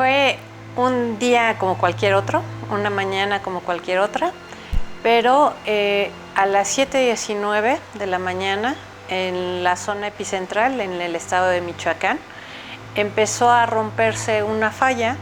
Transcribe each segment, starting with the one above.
Fue un día como cualquier otro, una mañana como cualquier otra, pero a las 7:19 de la mañana, en la zona epicentral, en el estado de Michoacán, empezó a romperse una falla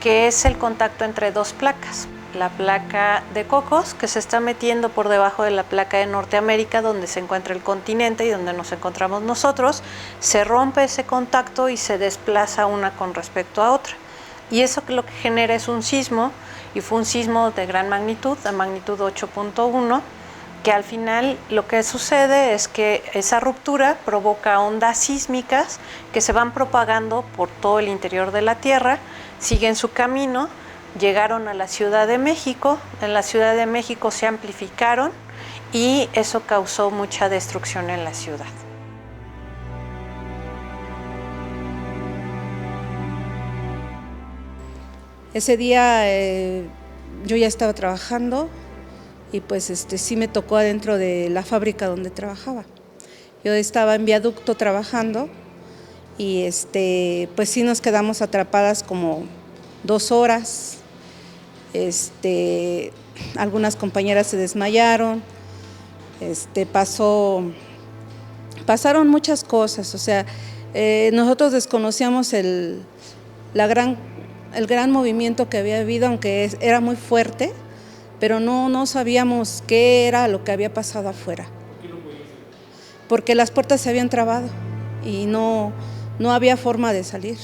que es el contacto entre dos placas. La placa de Cocos, que se está metiendo por debajo de la placa de Norteamérica, donde se encuentra el continente y donde nos encontramos nosotros, se rompe ese contacto y se desplaza una con respecto a otra. Y eso lo que genera es un sismo, y fue un sismo de gran magnitud, de magnitud 8.1, que al final lo que sucede es que esa ruptura provoca ondas sísmicas que se van propagando por todo el interior de la Tierra, siguen su camino, llegaron a la Ciudad de México, en la Ciudad de México se amplificaron y eso causó mucha destrucción en la ciudad. Ese día yo ya estaba trabajando y pues sí me tocó adentro de la fábrica donde trabajaba. Yo estaba en viaducto trabajando y pues sí nos quedamos atrapadas como 2 horas. Algunas compañeras se desmayaron, pasaron muchas cosas, o sea, nosotros desconocíamos el gran movimiento que había habido, aunque era muy fuerte, pero no sabíamos qué era lo que había pasado afuera. ¿Por qué no podías salir? Porque las puertas se habían trabado y no había forma de salir.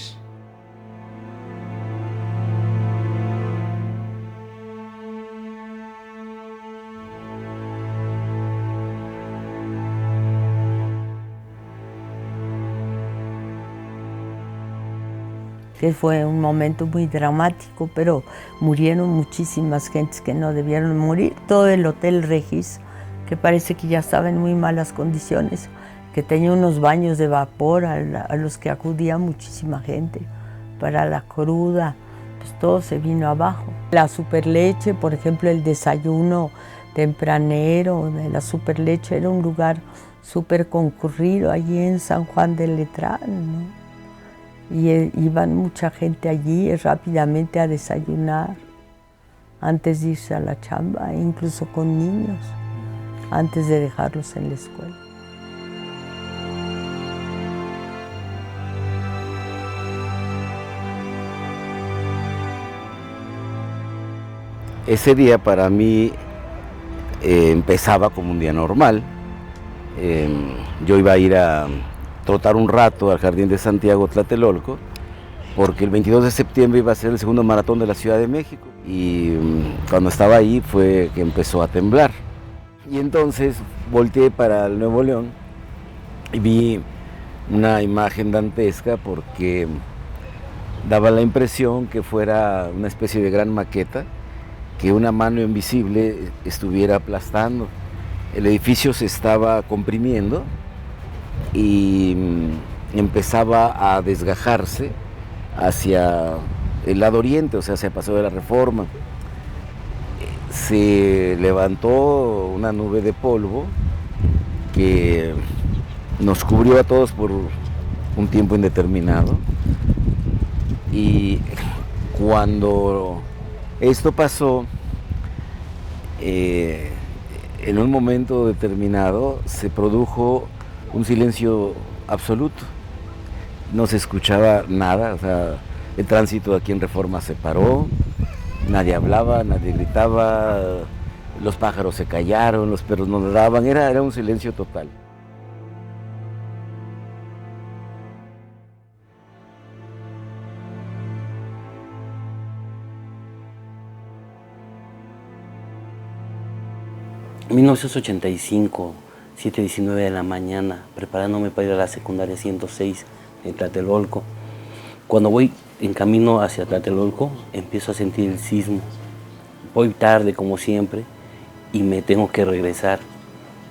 Que fue un momento muy dramático, pero murieron muchísimas gentes que no debieron morir. Todo el Hotel Regis, que parece que ya estaba en muy malas condiciones, que tenía unos baños de vapor a los que acudía muchísima gente para la cruda, pues todo se vino abajo. La Superleche, por ejemplo, el desayuno tempranero de la Superleche era un lugar súper concurrido allí en San Juan de Letrán, ¿no? Y iban mucha gente allí rápidamente a desayunar antes de irse a la chamba, incluso con niños, antes de dejarlos en la escuela. Ese día para mí empezaba como un día normal. Yo iba a ir a trotar un rato al Jardín de Santiago Tlatelolco, porque el 22 de septiembre iba a ser el segundo maratón de la Ciudad de México. Y cuando estaba ahí fue que empezó a temblar. Y entonces volteé para el Nuevo León y vi una imagen dantesca porque daba la impresión que fuera una especie de gran maqueta que una mano invisible estuviera aplastando. El edificio se estaba comprimiendo y empezaba a desgajarse hacia el lado oriente, o sea, hacia el Paseo de la Reforma. Se levantó una nube de polvo que nos cubrió a todos por un tiempo indeterminado, y cuando esto pasó, en un momento determinado se produjo un silencio absoluto. No se escuchaba nada, o sea, el tránsito aquí en Reforma se paró, nadie hablaba, nadie gritaba, los pájaros se callaron, los perros no ladraban, era un silencio total. En 1985, 7:19 de la mañana, preparándome para ir a la secundaria 106 en Tlatelolco. Cuando voy en camino hacia Tlatelolco, empiezo a sentir el sismo. Voy tarde, como siempre, y me tengo que regresar.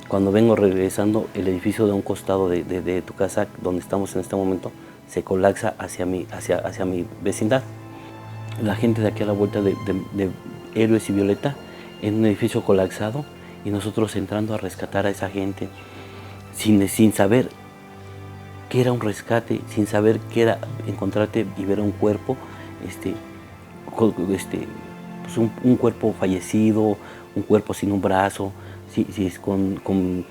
Cuando vengo regresando, el edificio de un costado de tu casa, donde estamos en este momento, se colapsa hacia mi vecindad. La gente de aquí a la vuelta de Héroes y Violeta, en un edificio colapsado, y nosotros entrando a rescatar a esa gente sin saber qué era un rescate, sin saber qué era encontrarte y ver un cuerpo pues un cuerpo fallecido, un cuerpo sin un brazo, si es con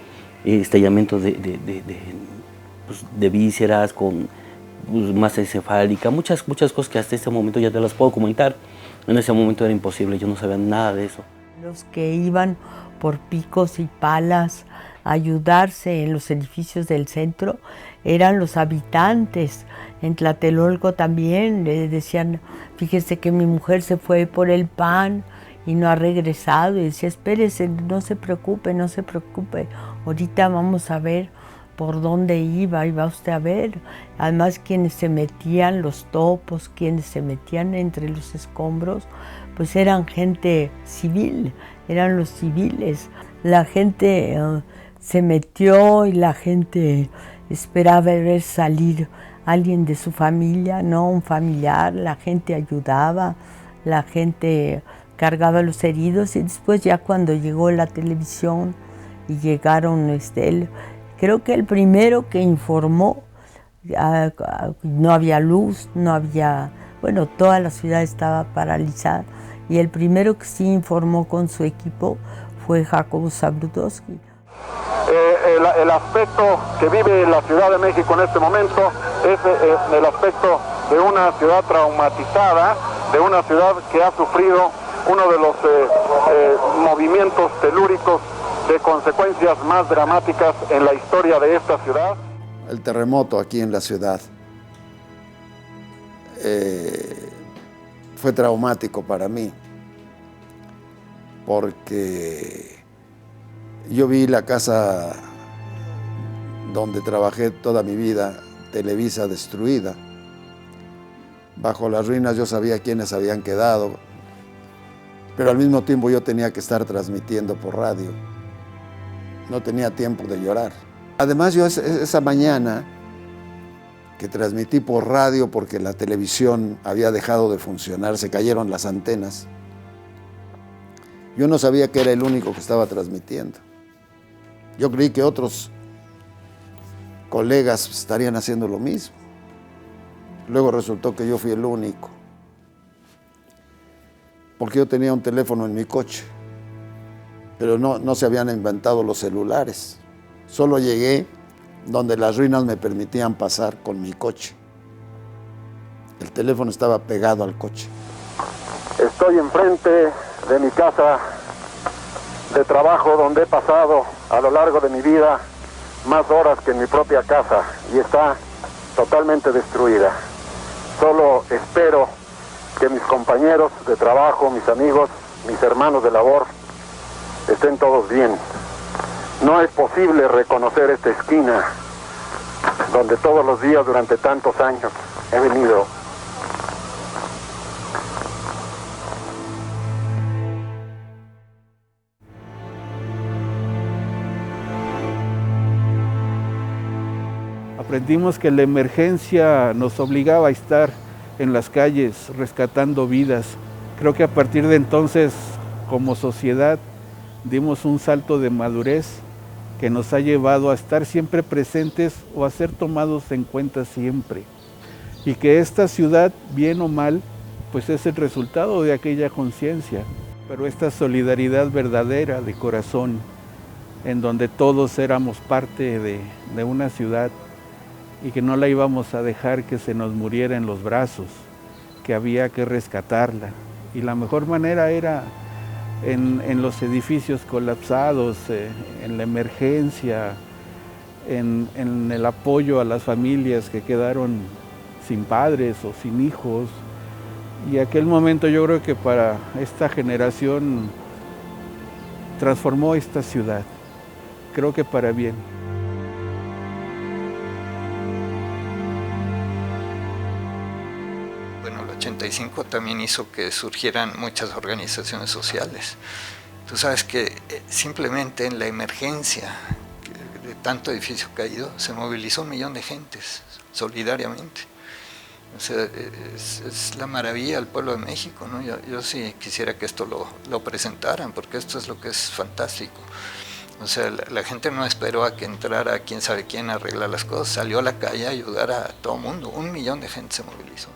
estallamientos de vísceras, con masa encefálica, muchas cosas que hasta este momento ya te las puedo comentar. En ese momento era imposible, yo no sabía nada de eso. Los que iban por picos y palas a ayudarse en los edificios del centro eran los habitantes. En Tlatelolco también le decían, fíjese que mi mujer se fue por el pan y no ha regresado. Y decía, espérese, no se preocupe, ahorita vamos a ver por dónde iba y va usted a ver. Además, quienes se metían, los topos, quienes se metían entre los escombros, pues eran gente civil, eran los civiles. La gente se metió y la gente esperaba ver salir alguien de su familia, no un familiar. La gente ayudaba, la gente cargaba los heridos, y después ya cuando llegó la televisión y llegaron creo que el primero que informó, no había luz, no había, bueno, toda la ciudad estaba paralizada, y el primero que sí informó con su equipo fue Jacobo Zabludowski. El aspecto que vive la Ciudad de México en este momento es el aspecto de una ciudad traumatizada, de una ciudad que ha sufrido uno de los movimientos telúricos de consecuencias más dramáticas en la historia de esta ciudad. El terremoto aquí en la ciudad fue traumático para mí, porque yo vi la casa donde trabajé toda mi vida, Televisa, destruida. Bajo las ruinas yo sabía quiénes habían quedado, pero al mismo tiempo yo tenía que estar transmitiendo por radio. No tenía tiempo de llorar. Además, yo esa mañana que transmití por radio porque la televisión había dejado de funcionar, se cayeron las antenas, yo no sabía que era el único que estaba transmitiendo. Yo creí que otros colegas estarían haciendo lo mismo. Luego resultó que yo fui el único, porque yo tenía un teléfono en mi coche, pero no se habían inventado los celulares. Solo llegué donde las ruinas me permitían pasar con mi coche. El teléfono estaba pegado al coche. Estoy enfrente de mi casa de trabajo, donde he pasado a lo largo de mi vida más horas que en mi propia casa, y está totalmente destruida. Solo espero que mis compañeros de trabajo, mis amigos, mis hermanos de labor, estén todos bien. No es posible reconocer esta esquina donde todos los días durante tantos años he venido. Aprendimos que la emergencia nos obligaba a estar en las calles rescatando vidas. Creo que a partir de entonces, como sociedad, dimos un salto de madurez que nos ha llevado a estar siempre presentes o a ser tomados en cuenta siempre. Y que esta ciudad, bien o mal, pues es el resultado de aquella conciencia. Pero esta solidaridad verdadera de corazón, en donde todos éramos parte de una ciudad y que no la íbamos a dejar que se nos muriera en los brazos, que había que rescatarla. Y la mejor manera era en los edificios colapsados, en la emergencia, en el apoyo a las familias que quedaron sin padres o sin hijos. Y aquel momento yo creo que para esta generación transformó esta ciudad, creo que para bien. Bueno, el 85 también hizo que surgieran muchas organizaciones sociales. Tú sabes que simplemente en la emergencia de tanto edificio caído se movilizó 1 millón de gentes solidariamente. O sea, es la maravilla del pueblo de México, ¿no? Yo sí quisiera que esto lo presentaran, porque esto es lo que es fantástico. O sea, la gente no esperó a que entrara quién sabe quién a arreglar las cosas, salió a la calle a ayudar a todo el mundo. 1 millón de gente se movilizó.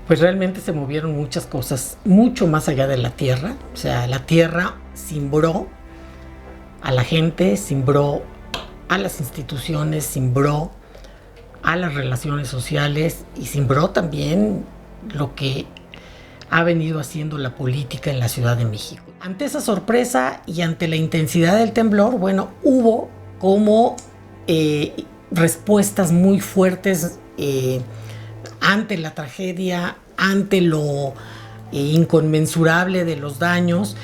pues realmente se movieron muchas cosas, mucho más allá de la tierra. O sea, la tierra cimbró a la gente, cimbró a las instituciones, cimbró a las relaciones sociales y cimbró también lo que ha venido haciendo la política en la Ciudad de México. Ante esa sorpresa y ante la intensidad del temblor, bueno, hubo como respuestas muy fuertes ante la tragedia, ante lo inconmensurable de los daños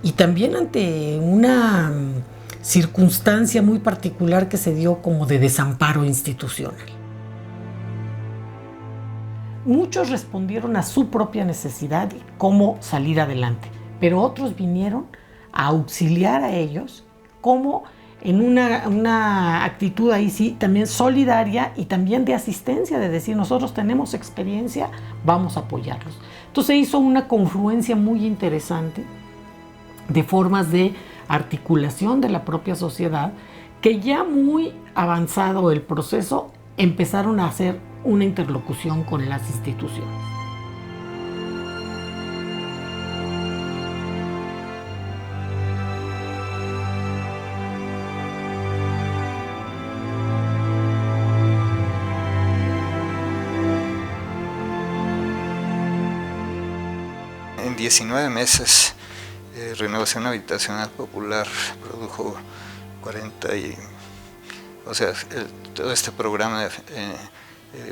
y también ante una circunstancia muy particular que se dio como de desamparo institucional. Muchos respondieron a su propia necesidad y cómo salir adelante, pero otros vinieron a auxiliar a ellos como en una actitud ahí sí también solidaria y también de asistencia, de decir nosotros tenemos experiencia, vamos a apoyarlos. Entonces se hizo una confluencia muy interesante de formas de articulación de la propia sociedad que ya muy avanzado el proceso empezaron a hacer una interlocución con las instituciones. En 19 meses, Renovación Habitacional Popular produjo 40 y... O sea, todo este programa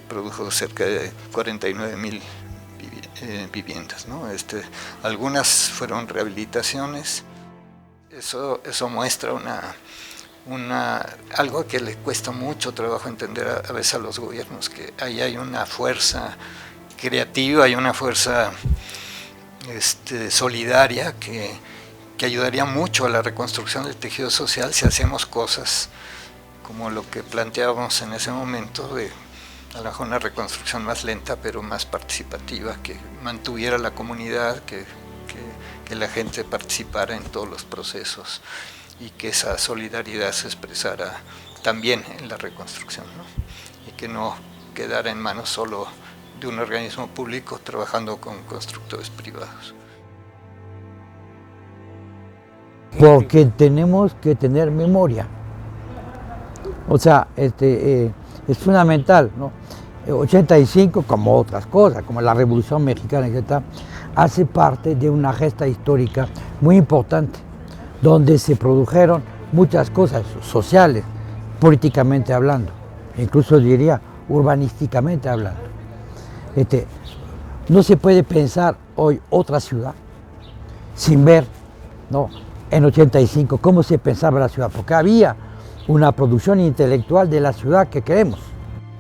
produjo cerca de 49,000 viviendas, ¿no? Algunas fueron rehabilitaciones. Eso muestra algo que le cuesta mucho trabajo entender a veces a los gobiernos, que ahí hay una fuerza creativa, hay una fuerza solidaria que ayudaría mucho a la reconstrucción del tejido social si hacemos cosas como lo que planteábamos en ese momento, de a lo mejor una reconstrucción más lenta pero más participativa, que mantuviera la comunidad, que la gente participara en todos los procesos y que esa solidaridad se expresara también en la reconstrucción, ¿no? Y que no quedara en manos solo de un organismo público trabajando con constructores privados. Porque tenemos que tener memoria. O sea, es fundamental, ¿no? 85, como otras cosas, como la Revolución Mexicana, etc., hace parte de una gesta histórica muy importante, donde se produjeron muchas cosas sociales, políticamente hablando, incluso diría urbanísticamente hablando. No se puede pensar hoy otra ciudad sin ver, ¿no?, en 85 cómo se pensaba la ciudad, porque había una producción intelectual de la ciudad que queremos.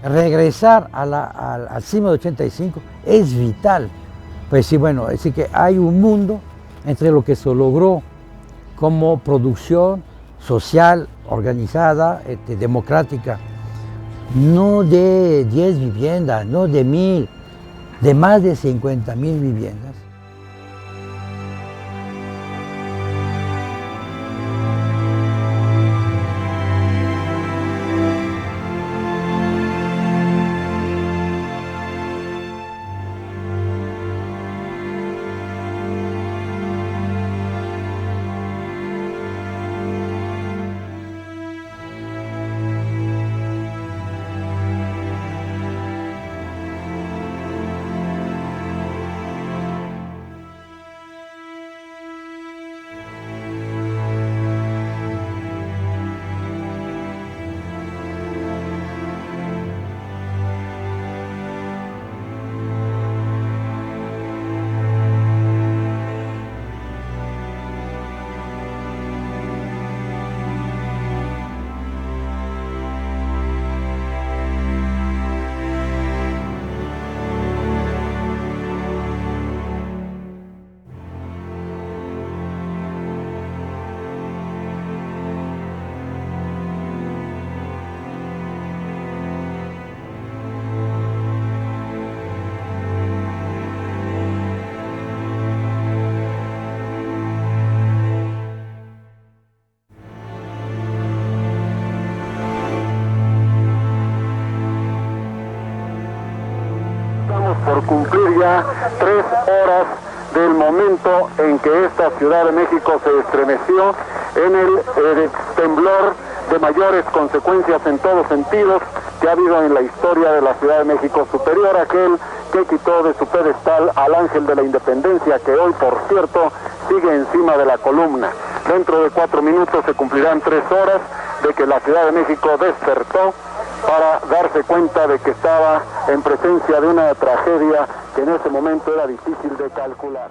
Regresar al CIMA de 85 es vital. Pues sí, bueno, es decir que hay un mundo entre lo que se logró como producción social, organizada, democrática, no de 10 viviendas, no de 1,000, de más de 50,000 viviendas. cumplir ya 3 horas del momento en que esta Ciudad de México se estremeció en el temblor de mayores consecuencias en todos sentidos que ha habido en la historia de la Ciudad de México, superior a aquel que quitó de su pedestal al Ángel de la Independencia, que hoy, por cierto, sigue encima de la columna. Dentro de 4 minutos se cumplirán 3 horas de que la Ciudad de México despertó para darse cuenta de que estaba en presencia de una tragedia que en ese momento era difícil de calcular.